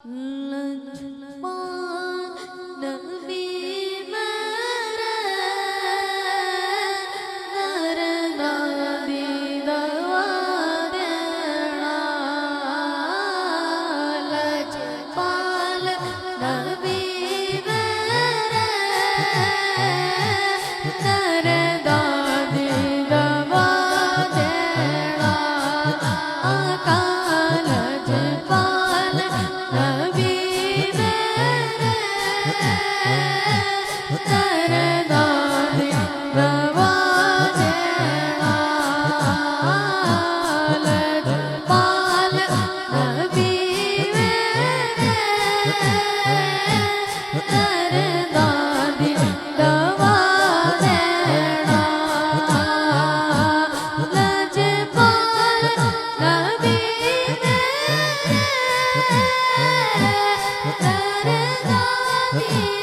लजपाल नबी मेरे दरदादी दवा देना। लजपाल नबी मेरे दरदादी दवा देना। आका लजपाल नबी मेरे दरदादी दवा देना। लजपाल नबी मेरे दरदादी दवा देना। लजपाल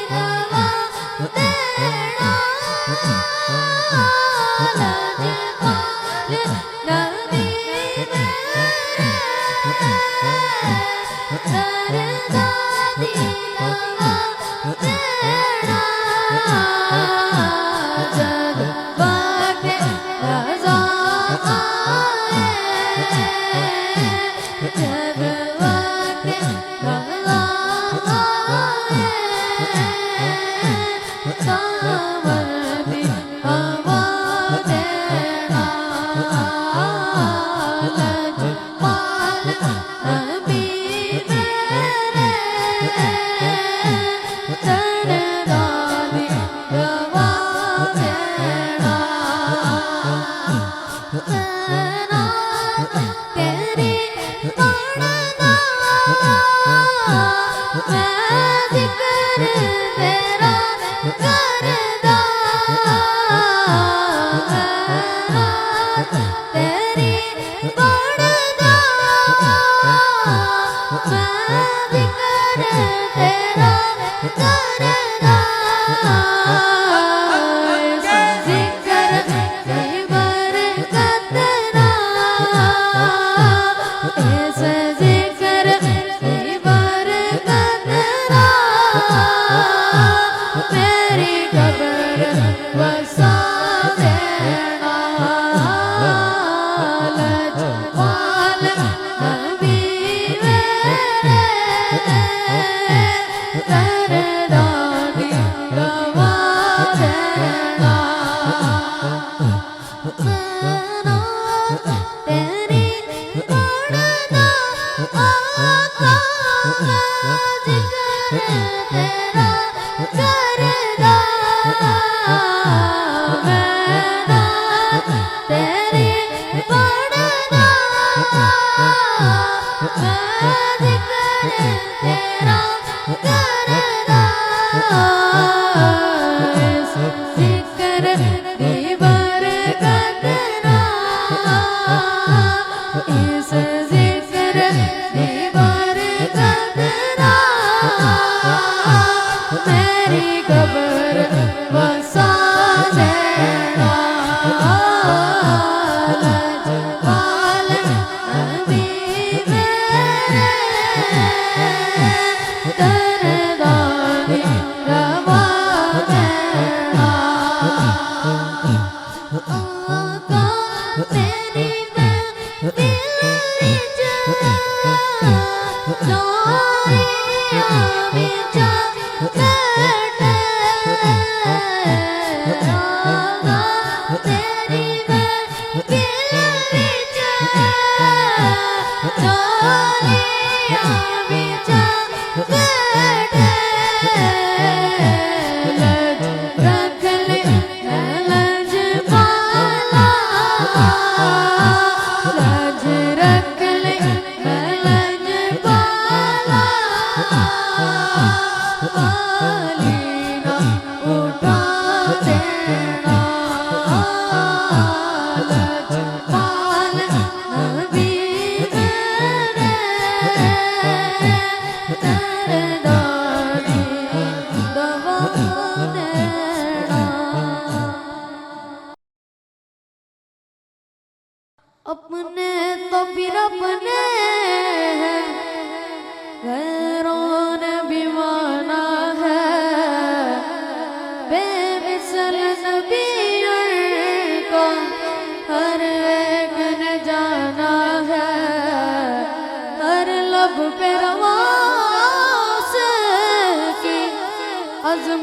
नबी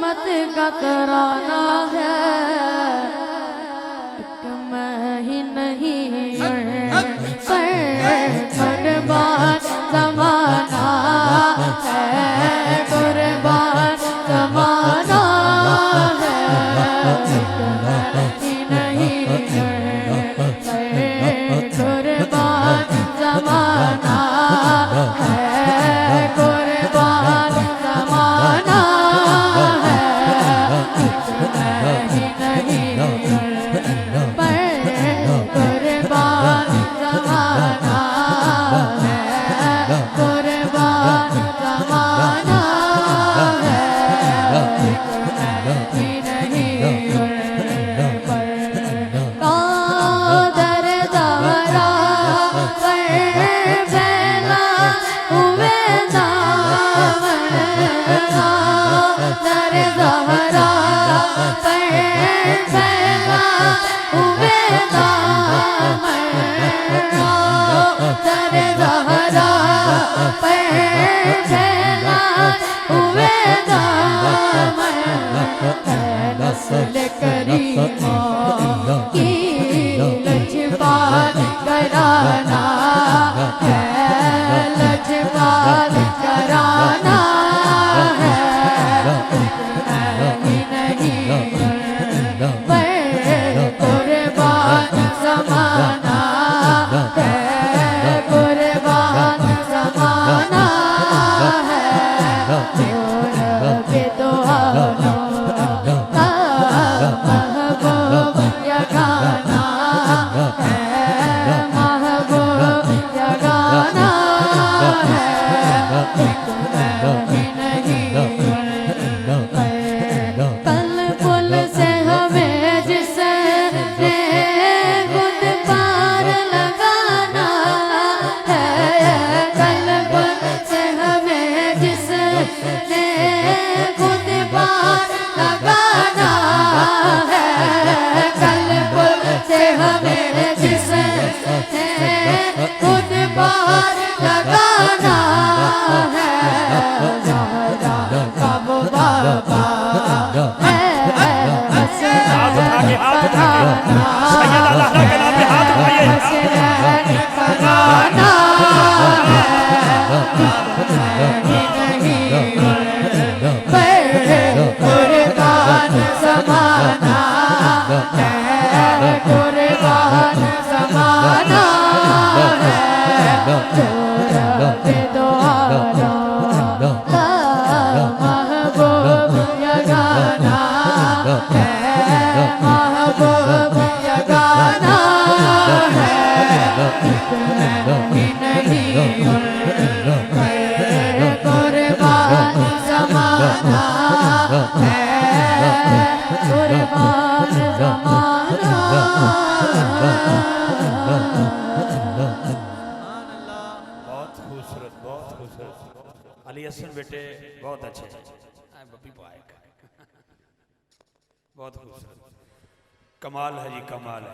अजमत का तराना है, एक मैं ही नहीं कुर्बान ज़माना है, कुर्बान ज़माना है, एक मैं ही नहीं कुर्बान ज़माना है, कुर्बान ज़माना है, एक मैं ही नहीं पर कुर्बान ज़माना है, कुर्बान ज़माना है, एक मैं ही नहीं पर कादर ज़हरा पर फैला हुए दामन, कादर ज़हरा पर फैला हुए दामन, कादर ज़हरा पर फैला हुए दामन, नस्ल करीमा की लजपाल कराना है, लजपाल कराना है, नहीं नहीं पर कुर्बान ज़माना है, कुर्बान ज़माना है, बेदुआओं का महबूब यगाना है, महबूब यगाना है, एक मैं नहीं कल पुल से हमें जिसने खुद पार लगाना है, कल पुल से हमें जिसने खुद पार लगाना है, कल पुल से हमें जिसने खुद पार लगाना है, ज़हरा का वो बाबा है, हसरत कराना, सैयद अल्लाह के नाम पे हाथ उठाइए। हसरत कराना है, नहीं पर कुर्बान ज़माना है, कुर्बान ज़माना है, बेदुआओं का महबूब यगाना है, महबूब यगाना है, एक नहीं कुर्बान ज़माना है, कुर्बान ज़माना बहुत खूबसूरत, बहुत खूबसूरत। अली हसन बेटे बहुत अच्छे, बहुत खूबसूरत, कमाल है जी, कमाल है।